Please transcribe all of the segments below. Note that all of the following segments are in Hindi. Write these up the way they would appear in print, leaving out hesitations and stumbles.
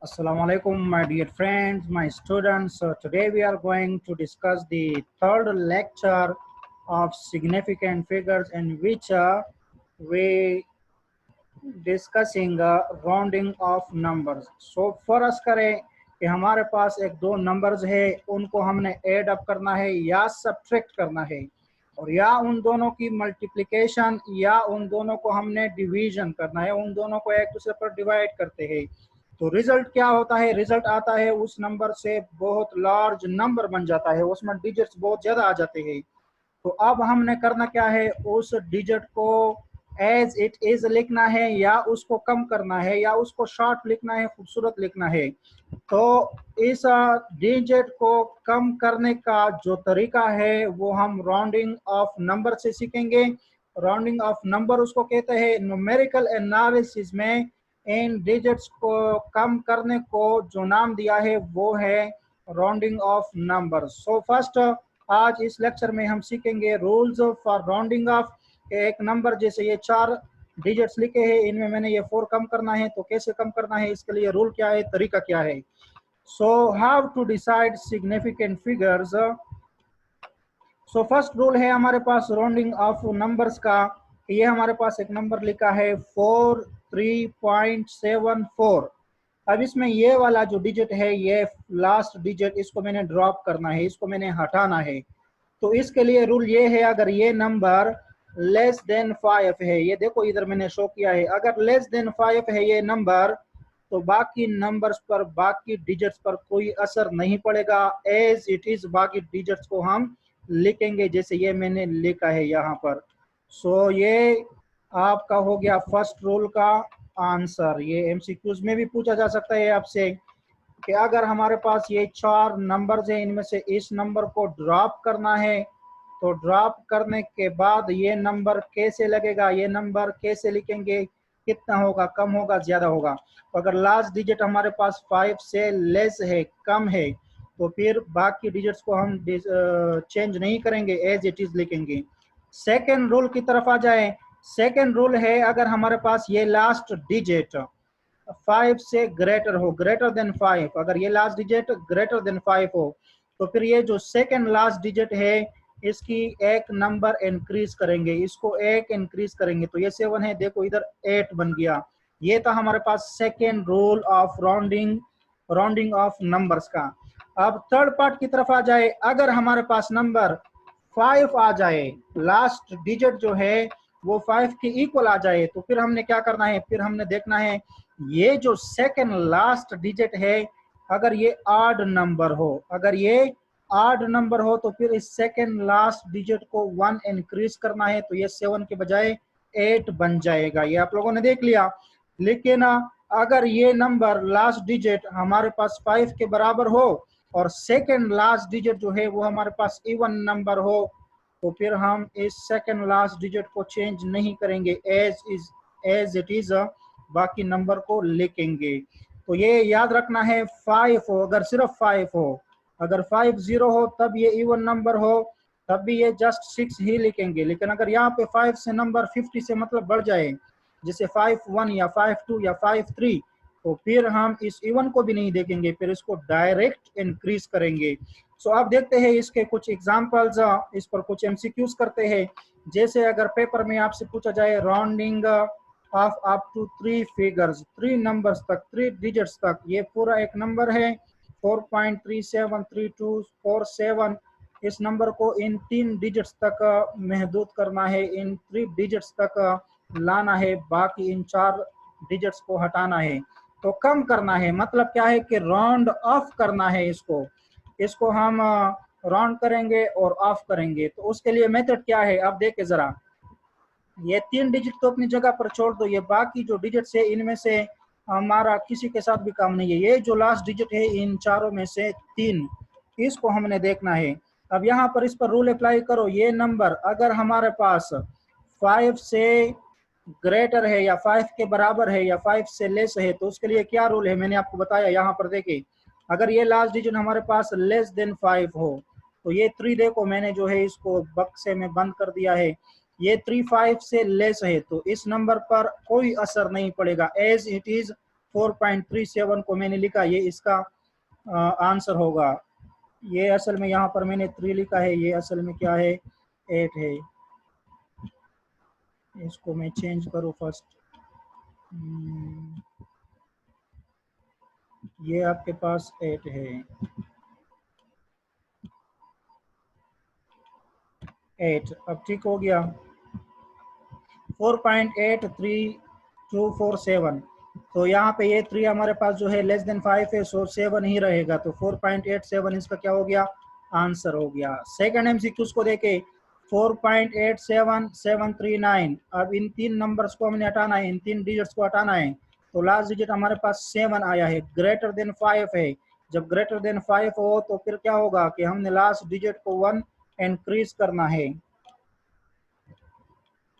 Assalamu alaikum, my dear friends, my students. So today we are going to discuss the third lecture of significant figures in which we discussing rounding of numbers. So फर्ज करें कि हमारे पास एक दो नंबर्स है, उनको हमने ऐड अप करना है या सब्ट्रैक्ट करना है, और या उन दोनों की मल्टीप्लिकेशन या उन दोनों को हमने डिवीजन करना है, उन दोनों को एक दूसरे पर डिवाइड करते हैं। तो रिजल्ट क्या होता है? रिजल्ट आता है उस नंबर से बहुत लार्ज नंबर बन जाता है, उसमें डिजिट्स बहुत ज्यादा आ जाते हैं। तो अब हमने करना क्या है? उस डिजिट को एज इट इज लिखना है या उसको कम करना है या उसको शॉर्ट लिखना है, खूबसूरत लिखना है। तो इस डिजिट को कम करने का जो तरीका है वो हम राउंडिंग ऑफ नंबर से सीखेंगे। राउंडिंग ऑफ नंबर उसको कहते हैं। न्यूमेरिकल एनालिसिस में इन डिजिट्स को कम करने को जो नाम दिया है वो है rounding off number. So first आज इस लेक्चर में हम सीखेंगे रूल्स फॉर राउंडिंग ऑफ। एक नंबर जैसे ये 4 डिजिट्स लिखे हैं, इनमें मैंने ये 4 कम करना है, तो कैसे कम करना है, इसके लिए रूल क्या है, तरीका क्या है। So how to decide significant figures. So first rule है हमारे पास राउंडिंग ऑफ नंबर्स का। ये हमारे पास एक नंबर लिखा है 43.74। अब इसमें ये वाला जो डिजिट है, ये लास्ट डिजिट, इसको मैंने ड्रॉप करना है, इसको मैंने हटाना है। तो इसके लिए रूल ये है, अगर ये नंबर लेस देन 5 है, ये देखो इधर मैंने शो किया है, अगर लेस देन 5 है ये नंबर, तो बाकी नंबर्स पर, बाकी डिजिट्स पर कोई असर नहीं पड़ेगा। एज इट इज बाकी डिजिट्स को हम लिखेंगे जैसे ये मैंने लिखा है यहाँ पर। सो ये आपका हो गया फर्स्ट रूल का आंसर। ये एमसीक्यूज में भी पूछा जा सकता है आपसे कि अगर हमारे पास ये 4 नंबर्स हैं, इनमें से इस नंबर को ड्रॉप करना है, तो ड्रॉप करने के बाद ये नंबर कैसे लगेगा, ये नंबर कैसे लिखेंगे, कितना होगा, कम होगा, ज्यादा होगा। तो अगर लास्ट डिजिट हमारे पास 5 से लेस है, कम है, तो फिर बाकी डिजिट्स को हम चेंज नहीं करेंगे, एज इट इज लिखेंगे। सेकेंड रूल की तरफ आ जाए। सेकेंड रूल है, अगर हमारे पास ये लास्ट डिजिट 5 से ग्रेटर हो, ग्रेटर देन 5, अगर ये लास्ट डिजिट ग्रेटर देन 5 हो, तो फिर ये जो सेकेंड लास्ट डिजिट है इसकी एक नंबर इंक्रीज करेंगे, इसको एक इंक्रीज करेंगे, तो ये 7 है, देखो इधर 8 बन गया। ये था हमारे पास second rule of rounding off numbers का। अब थर्ड पार्ट की तरफ आ जाए। अगर हमारे पास नंबर 5 आ जाए, लास्ट डिजिट जो है वो 5 के इक्वल आ जाए, तो फिर हमने क्या करना है, फिर हमने देखना है ये जो सेकेंड लास्ट डिजिट है, अगर ये ऑड नंबर हो, अगर ये ऑड नंबर हो, तो फिर इस सेकेंड लास्ट डिजिट को 1 इंक्रीज करना है, तो ये 7 के बजाय 8 बन जाएगा। ये आप लोगों ने देख लिया। लेकिन अगर ये नंबर लास्ट डिजिट हमारे पास 5 के बराबर हो और सेकेंड लास्ट डिजिट जो है वो हमारे पास इवन नंबर हो, तो फिर हम इस सेकेंड लास्ट डिजिट को चेंज नहीं करेंगे, एज इट इज बाकी नंबर को लिखेंगे। तो ये याद रखना है, 5 हो, अगर सिर्फ 5 हो, अगर 50 हो तब ये इवन नंबर हो, तब भी ये जस्ट 6 ही लिखेंगे। लेकिन अगर यहाँ पे 5 से नंबर 50 से मतलब बढ़ जाए, जैसे 51 या 52 या 53, तो फिर हम इस इवन को भी नहीं देखेंगे, फिर इसको डायरेक्ट इंक्रीज करेंगे। सो अब देखते हैं इसके कुछ एग्जांपल्स, इस पर कुछ एमसीक्यूज करते हैं। जैसे अगर पेपर में आपसे पूछा जाए rounding off up to 3 figures, 3 numbers तक, 3 डिजिट्स तक, ये पूरा एक नंबर है 4.373247, इस नंबर को इन 3 डिजिट्स तक महदूद करना है, इन 3 डिजिट्स तक लाना है, बाकी इन 4 डिजिट्स को हटाना है। तो कम करना है मतलब क्या है कि राउंड ऑफ करना है, इसको हम राउंड करेंगे और ऑफ करेंगे। तो उसके लिए मेथड क्या है, अब देखें जरा। ये 3 डिजिट तो अपनी जगह पर छोड़ दो, ये बाकी जो डिजिट्स है इनमें से हमारा किसी के साथ भी काम नहीं है। ये जो लास्ट डिजिट है इन चारों में से 3, इसको हमने देखना है। अब यहाँ पर इस पर रूल अप्लाई करो। ये नंबर अगर हमारे पास 5 से ग्रेटर है या 5 के बराबर है या 5 से लेस है, तो उसके लिए क्या रूल है मैंने आपको बताया। यहाँ पर देखिए, अगर ये लास्ट डिजिट हमारे पास लेस देन 5 हो, तो ये 3 देखो मैंने जो है इसको बक्से में बंद कर दिया है, ये 3 5 से लेस है, तो इस नंबर पर कोई असर नहीं पड़ेगा, एज इट इज 4.37 को मैंने लिखा, ये इसका आंसर होगा। ये असल में यहाँ पर मैंने 3 लिखा है, ये असल में क्या है 8 है। इसको मैं चेंज करूँ फर्स्ट। ये आपके पास 8 है, 8 अब ठीक हो गया। 4.83247, तो यहाँ पे ये 3 हमारे पास जो है लेस देन 5 है, सो 7 ही रहेगा, तो 4.87 इसका क्या हो गया आंसर हो गया। सेकंड एमसीक्यूज को देखे 4.87739, अब इन 3 नंबर्स को हमने हटाना है, इन 3 डिजिट्स को हटाना है, तो लास्ट डिजिट हमारे पास 7 आया है, ग्रेटर देन 5 है। जब ग्रेटर देन 5 हो तो फिर क्या होगा कि हमने लास्ट डिजिट को 1 इंक्रीज करना है।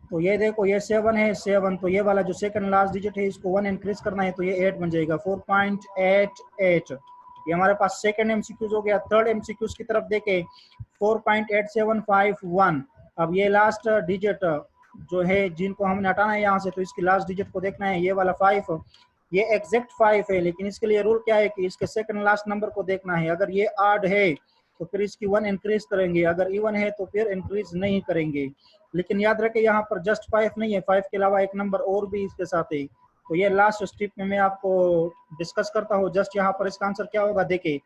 तो ये देखो ये 7 है, 7, तो ये वाला जो सेकंड लास्ट डिजिट है इसको 1 इंक्रीज करना है, तो ये 8 बन जाएगा, 4.88। ये हमारे पास सेकंड एमसीक्यूज हो गया। थर्ड एमसीक्यूज की तरफ देखें 4.8751। अब ये लास्ट डिजिट जो है जिनको हमने हटाना है यहाँ से, तो इसकी लास्ट डिजिट को देखना है, ये वाला 5, ये एग्जैक्ट 5 है, लेकिन इसके लिए रूल क्या है कि इसके सेकंड लास्ट नंबर को देखना है। अगर ये ऑड है तो फिर इसकी 1 इंक्रीज करेंगे, अगर इवन है तो फिर इंक्रीज नहीं करेंगे। लेकिन याद रखें यहाँ पर जस्ट 5 नहीं है, 5 के अलावा एक नंबर और भी इसके साथ है। तो ये लास्ट स्टेप में मैं आपको डिस्कस करता हूँ। जस्ट यहाँ पर इसका आंसर क्या होगा, देखिए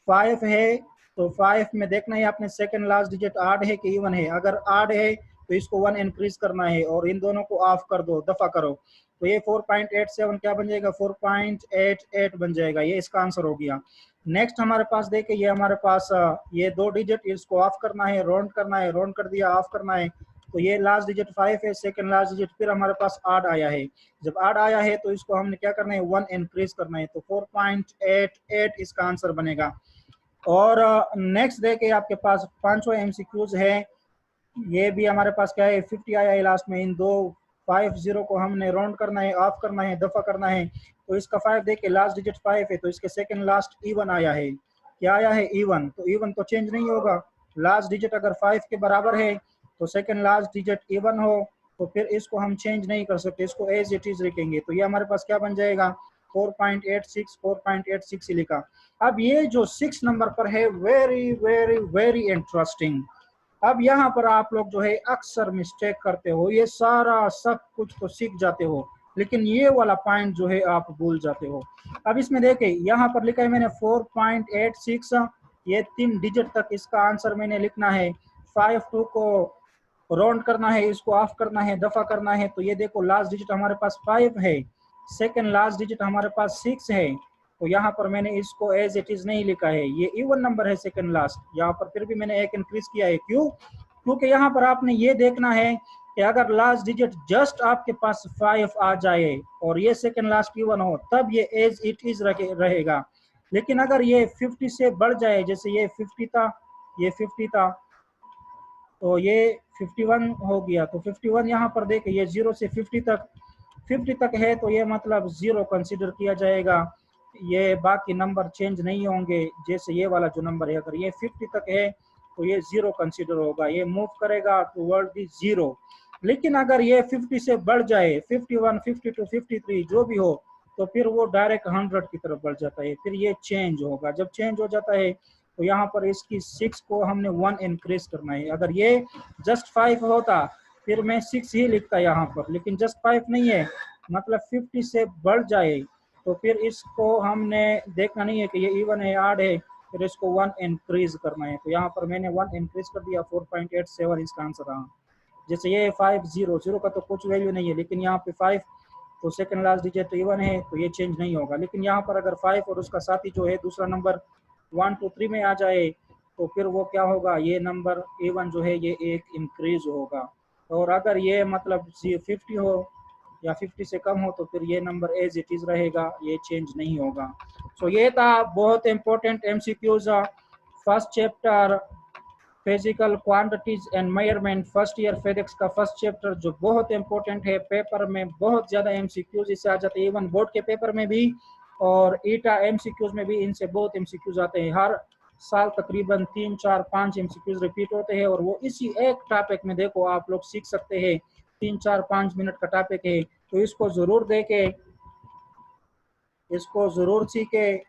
5 है तो 5 में देखना है आपने सेकंड लास्ट डिजिट ऑड है कि इवन है। अगर ऑड है तो इसको 1 इंक्रीज करना है और इन दोनों को ऑफ कर दो, दफा करो, तो ये 4.87 क्या बन जाएगा 4.88 बन जाएगा। ये इसका आंसर हो गया। नेक्स्ट हमारे पास देखे ये हमारे पास ये 2 डिजिट, इसको ऑफ करना है, राउंड करना है, राउंड कर दिया, ऑफ करना है, तो ये लास्ट डिजिट 5 है, सेकंड लास्ट डिजिट फिर हमारे पास ऑड आया है। जब ऑड आया है तो इसको हमने क्या करना है 1 इंक्रीज करना है, तो 4.88 इसका आंसर बनेगा। और नेक्स्ट देखे आपके पास 5वां एमसीक्यूज है, ये भी हमारे पास क्या है 50 आया है लास्ट में। इन दो 50 को हमने राउंड करना है, ऑफ करना है, दफा करना है, तो इसका 5 देखिए लास्ट डिजिट 5 है, तो इसके सेकंड लास्ट इवन आया है। क्या आया है इवन, तो इवन तो चेंज नहीं होगा। लास्ट डिजिट अगर 5 के बराबर है तो सेकंड लास्ट डिजिट इवन हो तो फिर इसको हम चेंज नहीं कर सकते, इसको एज इट इज रखेंगे। तो ये हमारे पास क्या बन जाएगा 4.86 ही लिखा। अब ये जो 6 नंबर पर है वेरी वेरी वेरी इंटरेस्टिंग। अब यहाँ पर आप लोग जो है अक्सर मिस्टेक करते हो, ये सारा सब कुछ तो सीख जाते हो लेकिन ये वाला पॉइंट जो है आप भूल जाते हो। अब इसमें देखे यहाँ पर लिखा है मैंने 4.86, ये 3 डिजिट तक इसका आंसर मैंने लिखना है। 52 को राउंड करना है, इसको ऑफ करना है, दफा करना है, तो ये देखो लास्ट डिजिट हमारे पास 5 है, सेकंड लास्ट डिजिट हमारे पास 6 है, तो यहाँ पर मैंने इसको एज इट इज नहीं लिखा है, ये इवन नंबर है सेकंड लास्ट, यहाँ पर फिर भी मैंने 1 इंक्रीज किया है। क्यों, क्योंकि यहाँ पर आपने ये देखना है कि अगर लास्ट डिजिट जस्ट आपके पास 5 आ जाए और ये सेकंड लास्ट इवन हो तब ये एज इट इज रहेगा। लेकिन अगर ये 50 से बढ़ जाए, जैसे ये 50 था, ये 50 था, तो ये 51 हो गया, तो 51 यहाँ पर देखिए ये 0 से 50 तक है, तो ये मतलब 0 कंसीडर किया जाएगा, ये बाकी नंबर चेंज नहीं होंगे। जैसे ये वाला जो नंबर है अगर ये 50 तक है तो ये 0 कंसीडर होगा, ये मूव करेगा टुवर्ड दी 0। लेकिन अगर ये 50 से बढ़ जाए 51, 52, 53 जो भी हो, तो फिर वो डायरेक्ट 100 की तरफ बढ़ जाता है, फिर ये चेंज होगा। जब चेंज हो जाता है तो यहाँ पर इसकी 6 को हमने 1 इंक्रीज करना है। अगर ये जस्ट 5 होता फिर मैं 6 ही लिखता यहाँ पर, लेकिन जस्ट 5 नहीं है, मतलब 50 से बढ़ जाए तो फिर इसको हमने देखना नहीं है कि ये इवन है ऑड है, फिर इसको 1 इंक्रीज करना है। तो यहाँ पर मैंने 1 इंक्रीज कर दिया, 4.87 इसका आंसर रहा। जैसे ये 5 0 का तो कुछ वैल्यू नहीं है, लेकिन यहाँ पे 5 तो सेकंड लास्ट डिजिट इवन है तो ये चेंज नहीं होगा। लेकिन यहाँ पर अगर 5 और उसका साथी जो है दूसरा नंबर 1 2 3 में आ जाए तो फिर वो क्या होगा, ये नंबर इवन जो है ये 1 इंक्रीज होगा। और अगर ये मतलब 50 हो या 50 से कम हो तो फिर ये नंबर एज इट इज रहेगा, ये चेंज नहीं होगा। सो ये था बहुत important MCQs first chapter physical quantities and measurement, first year physics का फर्स्ट चैप्टर जो बहुत इंपॉर्टेंट है। पेपर में बहुत ज्यादा एमसीक्यूज इससे आ जाते हैं, इवन बोर्ड के पेपर में भी और ईटा एमसीक्यूज में भी इनसे बहुत एमसीक्यूज आते हैं। हर साल तकरीबन 3 4 5 एमसीक्यूज रिपीट होते हैं और वो इसी एक टॉपिक में देखो आप लोग सीख सकते हैं। 3 4 5 मिनट का टॉपिक है, तो इसको जरूर देखें। इसको ज़रूर सीखें।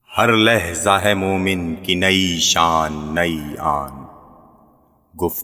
हर लहज़ा है मोमिन की नई शान नई आन। गुफ्त